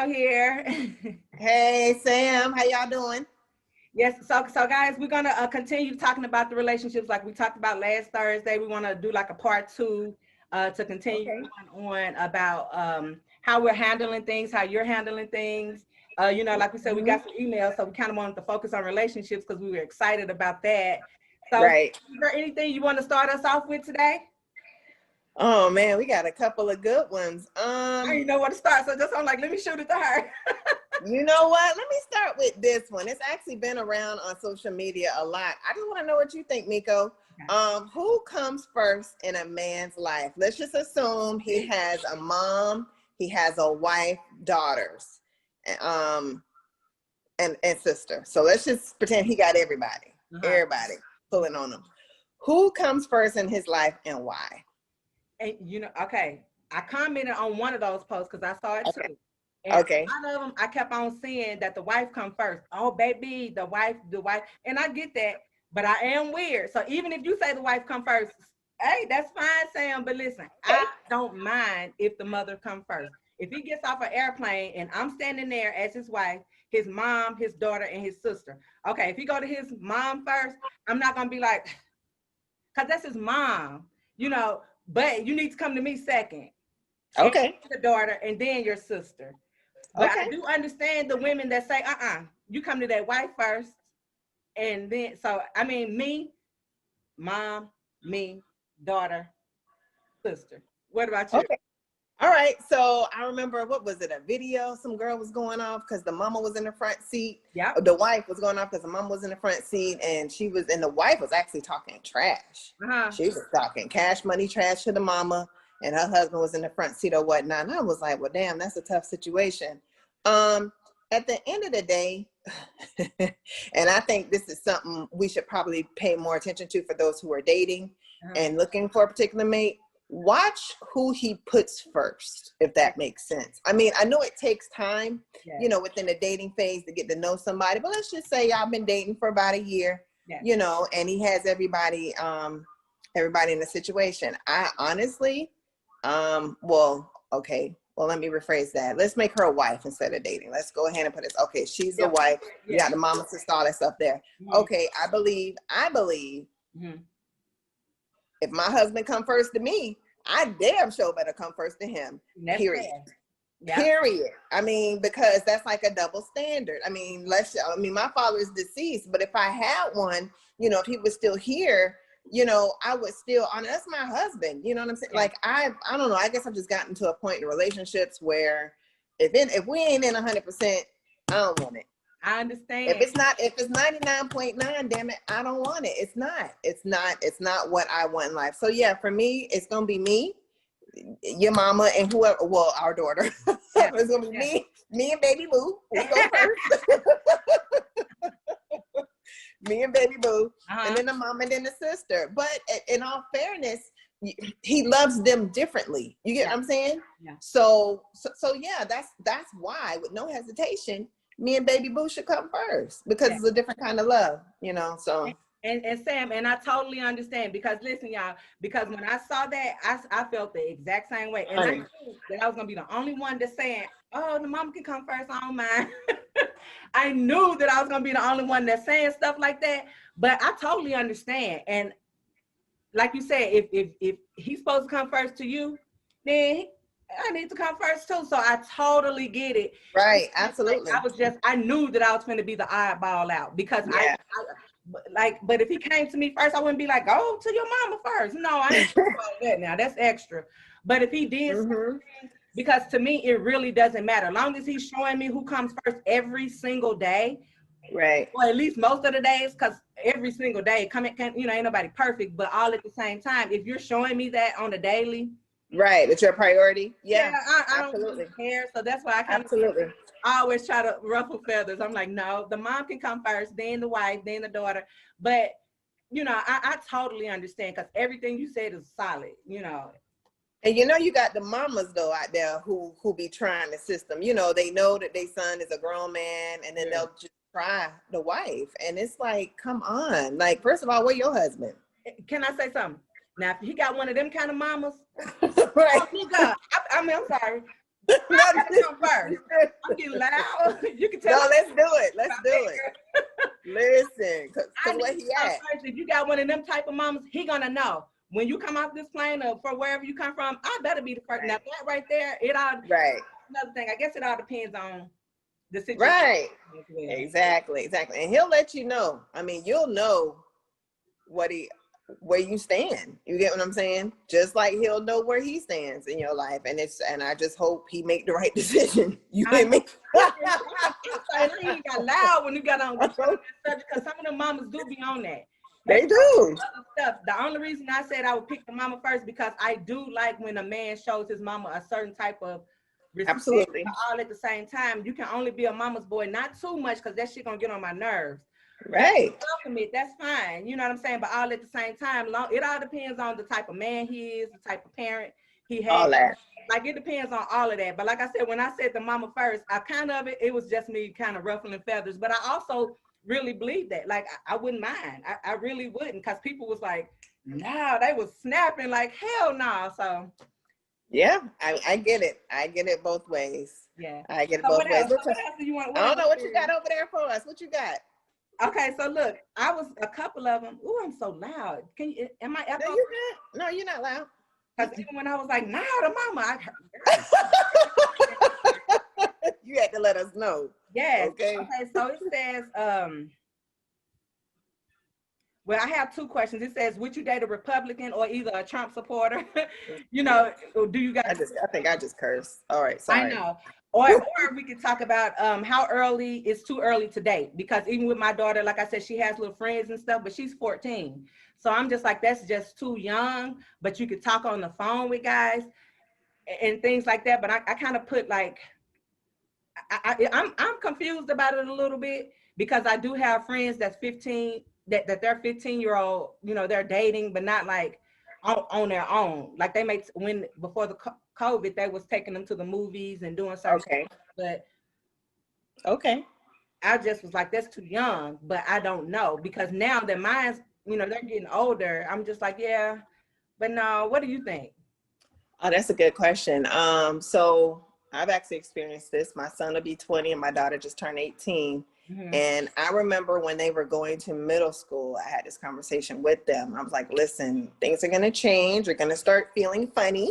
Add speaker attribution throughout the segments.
Speaker 1: Meko here.
Speaker 2: Hey, Sam, how y'all doing?
Speaker 1: Yes, so guys, we're gonna continue talking about the relationships like we talked about last Thursday. We want to do like a part two to continue on about how we're handling things, how you're handling things. Like we said, we got some emails, so we kind of wanted to focus on relationships because we were excited about that. So,
Speaker 2: Right.
Speaker 1: is there anything you want to start us off with today?
Speaker 2: Oh man, we got a couple of good ones.
Speaker 1: I didn't know where to start, so I'm like, let me shoot it to her.
Speaker 2: You know what? Let me start with this one. It's actually been around on social media a lot. I just want to know what you think, Meko. Who comes first in a man's life? Let's just assume he has a mom, he has a wife, daughters, and sister. So let's just pretend he got everybody, everybody pulling on him. Who comes first in his life and why?
Speaker 1: And okay, I commented on one of those posts because I saw it too. And a lot of them, I kept on seeing that the wife come first. Oh, baby, the wife. And I get that, but I am weird. So even if you say the wife come first, hey, that's fine, Sam. But listen, I don't mind if the mother come first. If he gets off an airplane and I'm standing there as his wife, his mom, his daughter, and his sister. Okay, if he go to his mom first, I'm not going to be like, because that's his mom, but you need to come to me second.
Speaker 2: Okay.
Speaker 1: The daughter and then your sister. But I do understand the women that say, you come to that wife first. And then, so, I mean, me, mom, me, daughter, sister. What about you?
Speaker 2: Okay. All right. So I remember, what was it? A video? Some girl was going off because the mama was in the front seat.
Speaker 1: Yeah.
Speaker 2: The wife was going off because the mama was in the front seat, and the wife was actually talking trash. She was talking cash money trash to the mama, and her husband was in the front seat or whatnot. And I was like, well, damn, that's a tough situation. At the end of the day, and I think this is something we should probably pay more attention to for those who are dating and looking for a particular mate. Watch who he puts first, if that makes sense. I mean, I know it takes time, within the dating phase to get to know somebody, but let's just say y'all been dating for about a year, and he has everybody in the situation. I honestly, let me rephrase that. Let's make her a wife instead of dating. Let's go ahead and put this. Okay, she's the wife. You got the mama, sister, all that stuff there. Okay, I believe if my husband come first to me, I damn sure better come first to him. Period. Period. I mean, because that's like a double standard. I mean, my father is deceased, but if I had one, if he was still here, I would still honor. That's my husband. You know what I'm saying? Like I don't know. I guess I've just gotten to a point in relationships where if we ain't in 100%, I don't want it.
Speaker 1: I understand.
Speaker 2: If it's 99.9, damn it, I don't want it. It's not what I want in life. So yeah, for me, it's gonna be me, your mama, and whoever. Well, our daughter. It's gonna be me and baby boo. We go first. Me and baby boo, and then the mom, and then the sister. But in all fairness, he loves them differently. You get what I'm saying? Yeah. So yeah, that's why, with no hesitation, me and baby boo should come first, because it's a different kind of love, so.
Speaker 1: And Sam, and I totally understand, because listen, y'all, because when I saw that, I felt the exact same way. And I knew that I was going to be the only one that's saying, oh, the mom can come first, I don't mind. I knew that I was going to be the only one that's saying stuff like that, but I totally understand. And like you said, if he's supposed to come first to you, then I need to come first too. So I totally get it.
Speaker 2: Right, absolutely.
Speaker 1: I knew that I was going to be the oddball out, because but if he came to me first, I wouldn't be like, go to your mama first. No, I ain't about that now. That's extra. But if he did, because to me, it really doesn't matter. As long as he's showing me who comes first every single day,
Speaker 2: right?
Speaker 1: Or at least most of the days, because every single day, ain't nobody perfect, but all at the same time, if you're showing me that on the daily,
Speaker 2: right, it's your priority.
Speaker 1: I don't really care. So that's why I always try to ruffle feathers. I'm like, no, the mom can come first, then the wife, then the daughter. But I totally understand, because everything you said is solid.
Speaker 2: And you got the mamas though out there who be trying the system. They know that their son is a grown man, and then they'll just try the wife. And it's like, come on. Like, first of all, where your husband?
Speaker 1: Can I say something? Now, if he got one of them kind of mamas,
Speaker 2: right?
Speaker 1: I'm sorry. Come first. I'm getting loud. You can tell.
Speaker 2: No, let's do it. Let's do it. Listen, cause where he at?
Speaker 1: If you got one of them type of mamas, he gonna know. When you come off this plane or for wherever you come from, I better be the first. Now that right there, it all
Speaker 2: right.
Speaker 1: Another thing, I guess it all depends on the situation.
Speaker 2: Right. Well. Exactly. And he'll let you know. I mean, you'll know where you stand. You get what I'm saying? Just like he'll know where he stands in your life. And I just hope he make the right decision. You get me?
Speaker 1: You got loud when you got on because some of the mamas do be on that.
Speaker 2: They do.
Speaker 1: Stuff. The only reason I said I would pick the mama first because I do like when a man shows his mama a certain type of respect.
Speaker 2: Absolutely.
Speaker 1: All at the same time. You can only be a mama's boy, not too much because that shit gonna get on my nerves.
Speaker 2: Right.
Speaker 1: Welcome it, that's fine. You know what I'm saying? But all at the same time, it all depends on the type of man he is, the type of parent he has.
Speaker 2: All that.
Speaker 1: Like it depends on all of that. But like I said, when I said the mama first, it was just me kind of ruffling feathers. But I also really believe that. Like I wouldn't mind. I really wouldn't, because people was like, no, they was snapping like hell no. So
Speaker 2: yeah, I get it. I get it both ways.
Speaker 1: Yeah.
Speaker 2: I get it both ways.
Speaker 1: What else do you want?
Speaker 2: I don't know what you got over there for us. What you got?
Speaker 1: Okay, so look, I was a couple of them. Ooh, I'm so loud. Am I echo?
Speaker 2: No, you're not loud.
Speaker 1: Because even when I was like, nah, the mama, I
Speaker 2: heard. You had to let us know.
Speaker 1: Yes. Okay, so it says, well, I have two questions. It says, would you date a Republican or either a Trump supporter? You know, do you guys?
Speaker 2: I think I just cursed. All right, sorry.
Speaker 1: I know. Or we could talk about how early it's too early to date, because even with my daughter, like I said, she has little friends and stuff, but she's 14. So I'm just like, that's just too young, but you could talk on the phone with guys and things like that. But I kind of put like, I'm confused about it a little bit, because I do have friends that's 15, that they're 15-year-old, you know, they're dating, but not like on their own. Like they before the COVID, they was taking them to the movies and doing certain stuff, but I just was like, that's too young. But I don't know, because now that mine's, you know, they're getting older, I'm just like, yeah, but no. What do you think?
Speaker 2: Oh, that's a good question. So I've actually experienced this. My son will be 20 and my daughter just turned 18. Mm-hmm. And I remember when they were going to middle school, I had this conversation with them. I was like, listen, things are going to change. You're going to start feeling funny.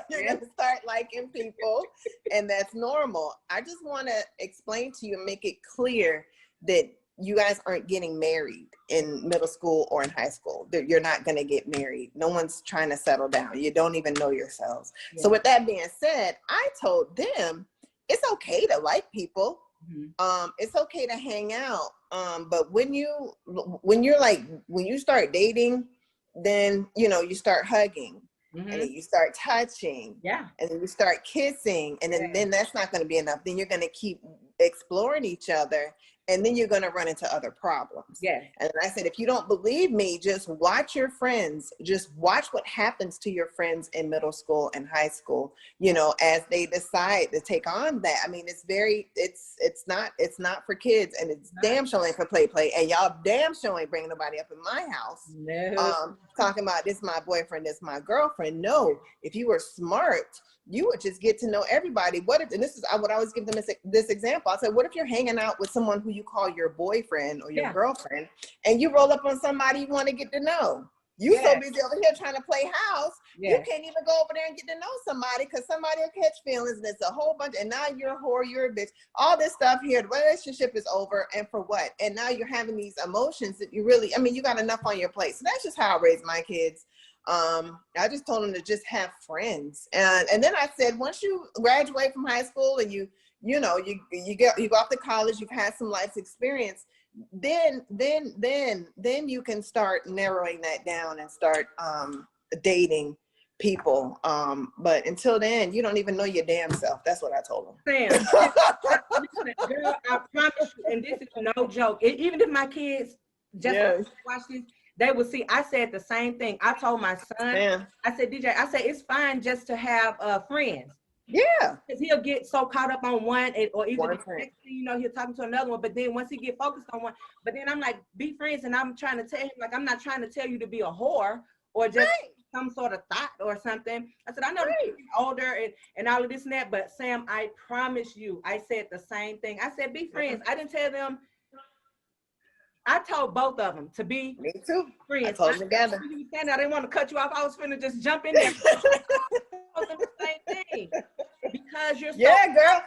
Speaker 2: You're going to start liking people, and that's normal. I just want to explain to you and make it clear that you guys aren't getting married in middle school or in high school. You're not going to get married. No one's trying to settle down. You don't even know yourselves. Yeah. So with that being said, I told them it's okay to like people. Mm-hmm. It's okay to hang out. But when you start dating, then, you know, you start hugging. Mm-hmm. And then you start touching, and then you start kissing, and then that's not going to be enough. Then you're going to keep exploring each other, and then you're going to run into other problems. Yeah. And I said, if you don't believe me, just watch your friends. Just watch what happens to your friends in middle school and high school, you know, as they decide to take on that. I mean, it's not for kids, and it's damn sure ain't for play. And y'all damn sure ain't bringing nobody up in my house. No. Talking about this my boyfriend, this my girlfriend. No, if you were smart, you would just get to know everybody. And this is what I always give them this example. I said, what if you're hanging out with someone who you call your boyfriend or your girlfriend, and you roll up on somebody you want to get to know? You so busy over here trying to play house, you can't even go over there and get to know somebody, because somebody will catch feelings, and it's a whole bunch, and now you're a whore, you're a bitch, all this stuff here. The relationship is over, and for what? And now you're having these emotions that you got enough on your plate. So that's just how I raised my kids. I just told them to just have friends, and then I said, once you graduate from high school and you go off to college, you've had some life experience, then you can start narrowing that down and start dating people. But until then, you don't even know your damn self. That's what I told them.
Speaker 1: Sam, girl, I promise you, and this is no joke. Even if my kids just watch this, they will see. I said the same thing. I told my son, I said, DJ, I said, it's fine just to have friends. Yeah. Because he'll get so caught up on one, or either next thing you know, he'll talking to another one. But then once he get focused on one, but then I'm like, be friends. And I'm trying to tell him, like, I'm not trying to tell you to be a whore or just some sort of thought or something. I said, I know they're older and all of this and that, but Sam, I promise you, I said the same thing. I said, be friends. I didn't tell them. I told both of them to be
Speaker 2: Me too.
Speaker 1: friends.
Speaker 2: I told them together.
Speaker 1: I didn't want to cut you off. I was finna just jump in there. I told them the same thing. Because you're so
Speaker 2: girl.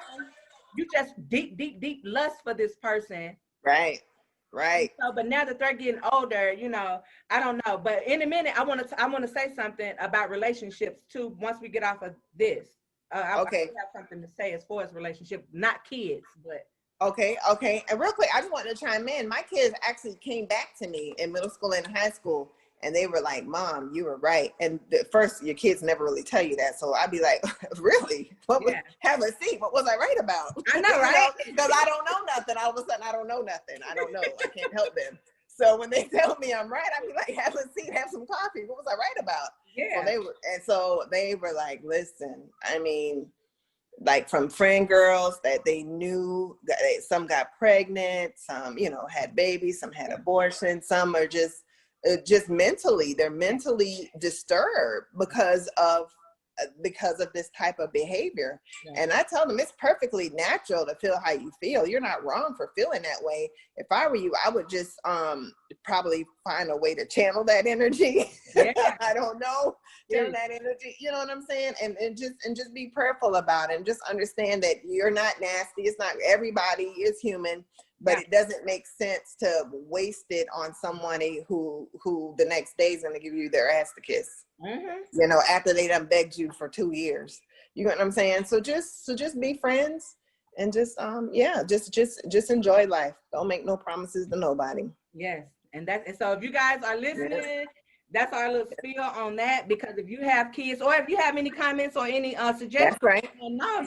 Speaker 1: You just deep lust for this person.
Speaker 2: Right.
Speaker 1: So, but now that they're getting older, you know, I don't know. But in a minute, I want to say something about relationships too. Once we get off of this, I have something to say as far as relationship, not kids, but.
Speaker 2: Okay. And real quick, I just wanted to chime in. My kids actually came back to me in middle school and high school, and they were like, "Mom, you were right." And at first, your kids never really tell you that. So I'd be like, "Really? Have a seat. What was I right about?"
Speaker 1: I know, right?
Speaker 2: Because I don't know nothing. All of a sudden, I don't know nothing. I don't know. I can't help them. So when they tell me I'm right, I'd be like, "Have a seat. Have some coffee. What was I right about?"
Speaker 1: Yeah.
Speaker 2: So they were like, "Listen, I mean." Like from friend girls that they knew, that some got pregnant, some, you know, had babies, some had abortions, some are just mentally, they're mentally disturbed because of this type of behavior. And I tell them it's perfectly natural to feel how you feel. You're not wrong for feeling that way. If I were you, I would just probably find a way to channel that energy. I don't know, channel that energy, you know what I'm saying? And just be prayerful about it, and just understand that you're not nasty. It's not, everybody is human, but it doesn't make sense to waste it on somebody who the next day is going to give you their ass to kiss. You know, after they done begged you for 2 years. You know what I'm saying? So just be friends, and just enjoy life. Don't make no promises to nobody.
Speaker 1: Yes. And so if you guys are listening, that's our little spiel on that. Because if you have kids, or if you have any comments or any suggestions,
Speaker 2: that's right.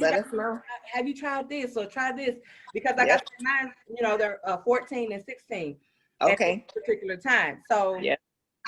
Speaker 1: Let
Speaker 2: us know.
Speaker 1: Have you tried this or try this? Because like I said, mine, you know, they're 14 and 16 at this particular time. So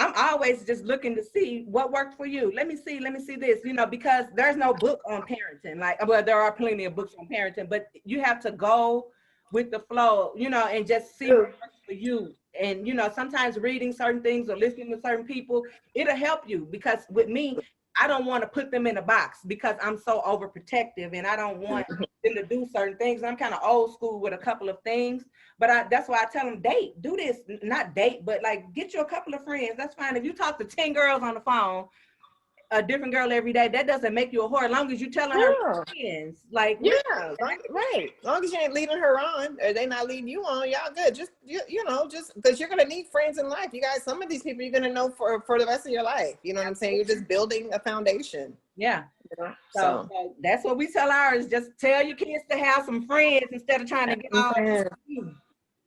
Speaker 1: I'm always just looking to see what worked for you. Let me see this, you know, because there's no book on parenting. Like, well, there are plenty of books on parenting, but you have to go with the flow, you know, and just see what works for you. And, you know, sometimes reading certain things or listening to certain people, it'll help you. Because with me, I don't want to put them in a box because I'm so overprotective, and I don't want them to do certain things. I'm kind of old school with a couple of things, but that's why I tell them, do this, not date, but like get you a couple of friends. That's fine. If you talk to 10 girls on the phone, a different girl every day, that doesn't make you a whore, as long as you're telling her friends. Like,
Speaker 2: right. As long as you ain't leading her on, or they not leading you on, y'all good. Just you know, just because you're gonna need friends in life. You guys, some of these people you're gonna know for the rest of your life. You know what I'm saying? You're just building a foundation.
Speaker 1: Yeah.
Speaker 2: You know?
Speaker 1: So that's what we tell ours. Just tell your kids to have some friends instead of trying to get all.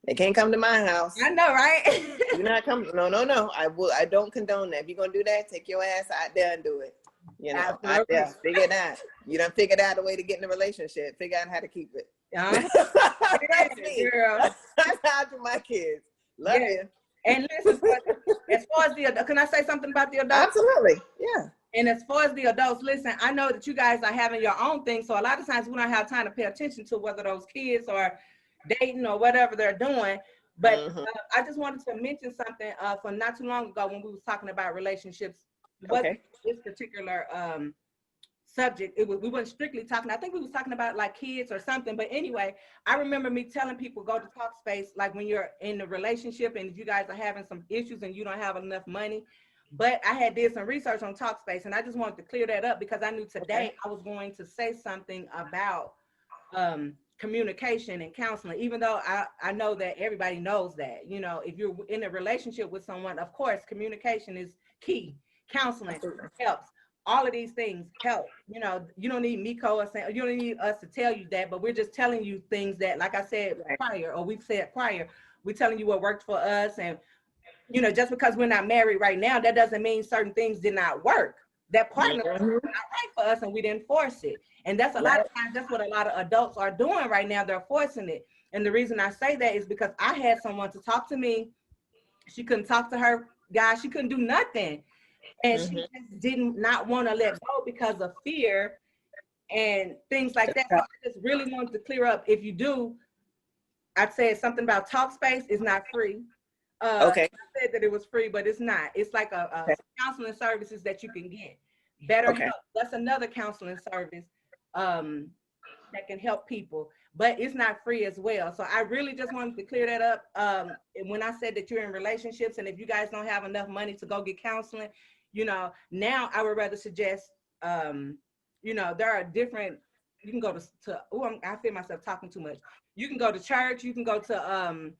Speaker 2: They can't come to my house.
Speaker 1: I know, right?
Speaker 2: You're not coming. No. I don't condone that. If you're gonna do that, take your ass out there and do it. You know, out there, figure it out. You done figured out a way to get in a relationship. Figure out how to keep it. That's me. Girl. That's how I do my kids. Love you.
Speaker 1: And listen, as far as the, can I say something about the adults?
Speaker 2: Absolutely. Yeah.
Speaker 1: And as far as the adults, listen, I know that you guys are having your own thing. So a lot of times we don't have time to pay attention to whether those kids are dating or whatever they're doing. But I just wanted to mention something from not too long ago when we was talking about relationships. This particular subject, we weren't strictly talking. I think we was talking about like kids or something. But anyway, I remember me telling people go to Talkspace, like when you're in a relationship and you guys are having some issues and you don't have enough money. But I had did some research on Talkspace, and I just wanted to clear that up because I knew today I was going to say something about communication and counseling, even though I know that everybody knows that, you know, if you're in a relationship with someone, of course, communication is key. Counseling helps. All of these things help. You know, you don't need Meko or saying, you don't need us to tell you that, but we're just telling you things that, like I said prior, or we've said prior, we're telling you what worked for us. And, you know, just because we're not married right now, that doesn't mean certain things did not work. That partner was not right for us and we didn't force it. And that's a lot of times, that's what a lot of adults are doing right now. They're forcing it. And the reason I say that is because I had someone to talk to me. She couldn't talk to her guy. She couldn't do nothing. And she just did not want to let go because of fear and things like that. So I just really wanted to clear up. If you do, I'd say something about Talkspace is not free.
Speaker 2: Okay.
Speaker 1: I said that it was free, but it's not. It's like a counseling services that you can get. BetterHelp. Okay. That's another counseling service that can help people, but it's not free as well. So I really just wanted to clear that up. When I said that you're in relationships, and if you guys don't have enough money to go get counseling, you know, now I would rather suggest, you know, there are different. You can go to I feel myself talking too much. You can go to church. You can go to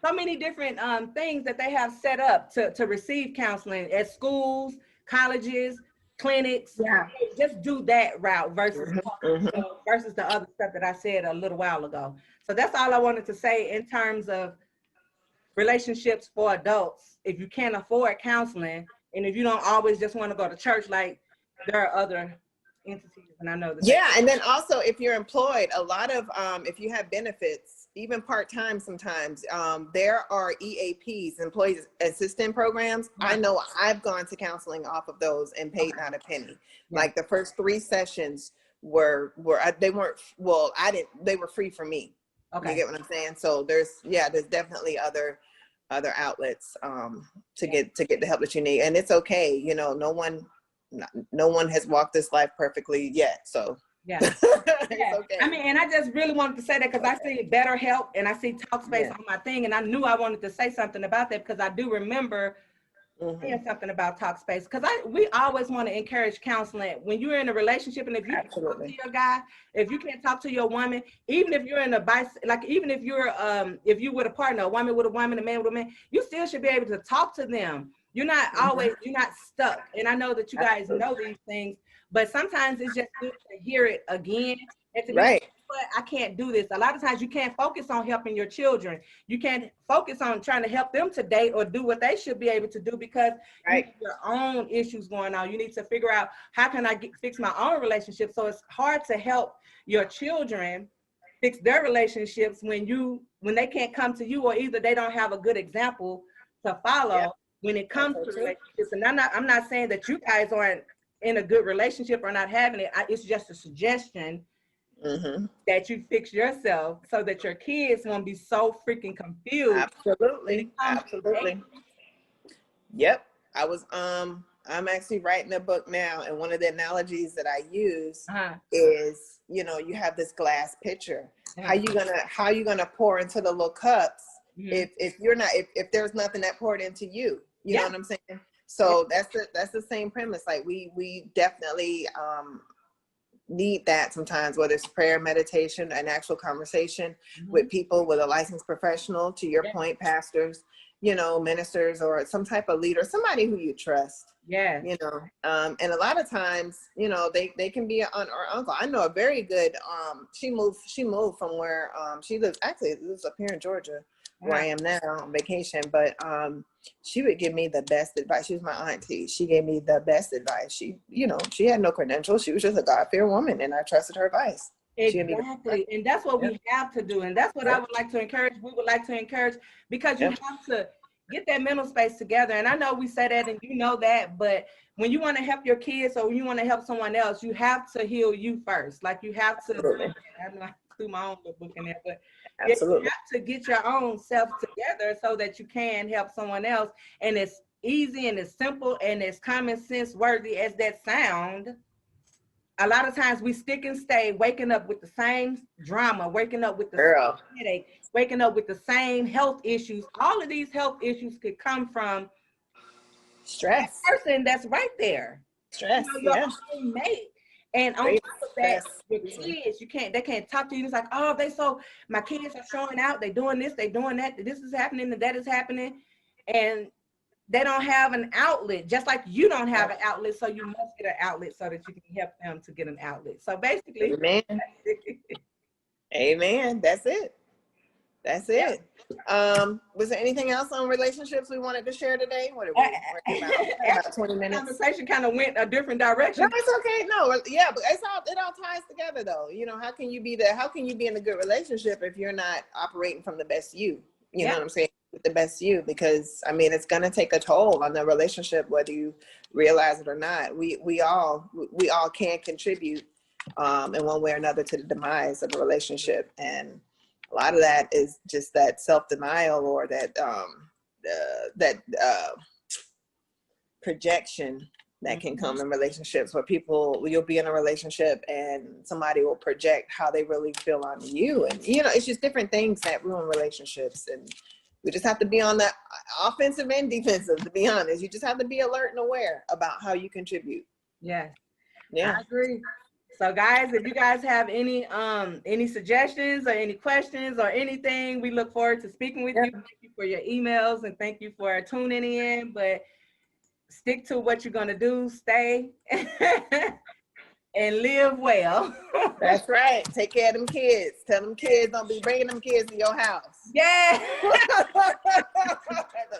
Speaker 1: so many different things that they have set up to receive counseling at schools, colleges, clinics.
Speaker 2: Yeah.
Speaker 1: Just do that route versus versus the other stuff that I said a little while ago. So that's all I wanted to say in terms of relationships for adults. If you can't afford counseling, and if you don't always just want to go to church, like there are other entities, and I know that.
Speaker 2: Yeah, and then also if you're employed, a lot of if you have benefits, even part-time sometimes, there are EAPs, employee assistant programs. I know I've gone to counseling off of those and paid not a penny. Like the first 3 sessions were they were free for me. Okay. You get what I'm saying? So there's definitely other outlets to get the help that you need, and it's okay. You know, no one has walked this life perfectly yet, so it's okay.
Speaker 1: I mean, and I just really wanted to say that because I see BetterHelp and I see Talkspace on my thing, and I knew I wanted to say something about that because I do remember saying something about Talkspace, because we always want to encourage counseling when you're in a relationship, and if you can't talk to your guy, if you can't talk to your woman, even if you're in even if you're if you with a partner, a woman with a woman, a man with a man, you still should be able to talk to them. You're not always, you're not stuck. And I know that you guys know these things, but sometimes it's just good to hear it again and to be like, but I can't do this. A lot of times you can't focus on helping your children. You can't focus on trying to help them to date or do what they should be able to do because you have your own issues going on. You need to figure out how can I fix my own relationship. So it's hard to help your children fix their relationships when they can't come to you, or either they don't have a good example to follow when it comes to relationships. And I'm not saying that you guys aren't in a good relationship or not having it. It's just a suggestion that you fix yourself so that your kids won't be so freaking confused.
Speaker 2: Absolutely. Yep. I'm actually writing a book now, and one of the analogies that I use is, you know, you have this glass pitcher. How you gonna pour into the little cups if there's nothing that poured into you? You know what I'm saying? So that's the same premise. Like we definitely need that sometimes, whether it's prayer, meditation, an actual conversation with people, with a licensed professional, to your point, pastors, you know, ministers, or some type of leader, somebody who you trust. Yeah. You know, and a lot of times, you know, they can be an aunt or uncle. I know a very good, she moved from where she lives, actually lives up here in Georgia, where I am now on vacation, but she would give me the best advice. She was my auntie. She gave me the best advice. She, you know, she had no credentials. She was just a God-fearing woman, and I trusted her advice.
Speaker 1: Exactly. And that's what we have to do. And that's what I would like to encourage. We would like to encourage, because you have to get that mental space together. And I know we say that and you know that, but when you want to help your kids or when you want to help someone else, you have to heal you first. Like you have to, I know I threw my own book in there, but you have to get your own self together so that you can help someone else. And it's easy and it's simple and it's common sense worthy as that sound. A lot of times we stick and stay, waking up with the same drama, waking up with the same headache, waking up with the same health issues. All of these health issues could come from
Speaker 2: stress.
Speaker 1: That person that's right there.
Speaker 2: Stress,
Speaker 1: you know, your own mate. And on top of that, your kids, they can't talk to you. It's like, oh, my kids are showing out. They doing this, they doing that. This is happening, and that is happening. And they don't have an outlet, just like you don't have an outlet. So you must get an outlet so that you can help them to get an outlet. So basically,
Speaker 2: Amen. That's it. Was there anything else on relationships we wanted to share today? What are we working about 20 minutes?
Speaker 1: The conversation kind of went a different direction.
Speaker 2: No, it's okay. No, yeah, but it all ties together though. You know, how can you be in a good relationship if you're not operating from the best you? You know what I'm saying? With the best you, because I mean, it's going to take a toll on the relationship, whether you realize it or not. We all can contribute in one way or another to the demise of a relationship. And a lot of that is just that self-denial, or that projection that can come in relationships, where you'll be in a relationship and somebody will project how they really feel on you. And, it's just different things that ruin relationships. And we just have to be on the offensive and defensive, to be honest. You just have to be alert and aware about how you contribute.
Speaker 1: Yes.
Speaker 2: Yeah.
Speaker 1: I agree. So guys, if you guys have any suggestions or any questions or anything, we look forward to speaking with you. Thank you for your emails and thank you for tuning in. But stick to what you're gonna do, stay and live well.
Speaker 2: That's right. Take care of them kids. Tell them kids don't be bringing them kids to your house.
Speaker 1: Yeah.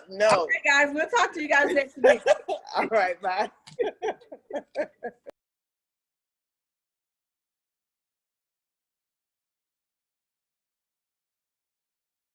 Speaker 2: No.
Speaker 1: Okay, guys, we'll talk to you guys next week.
Speaker 2: All right, bye.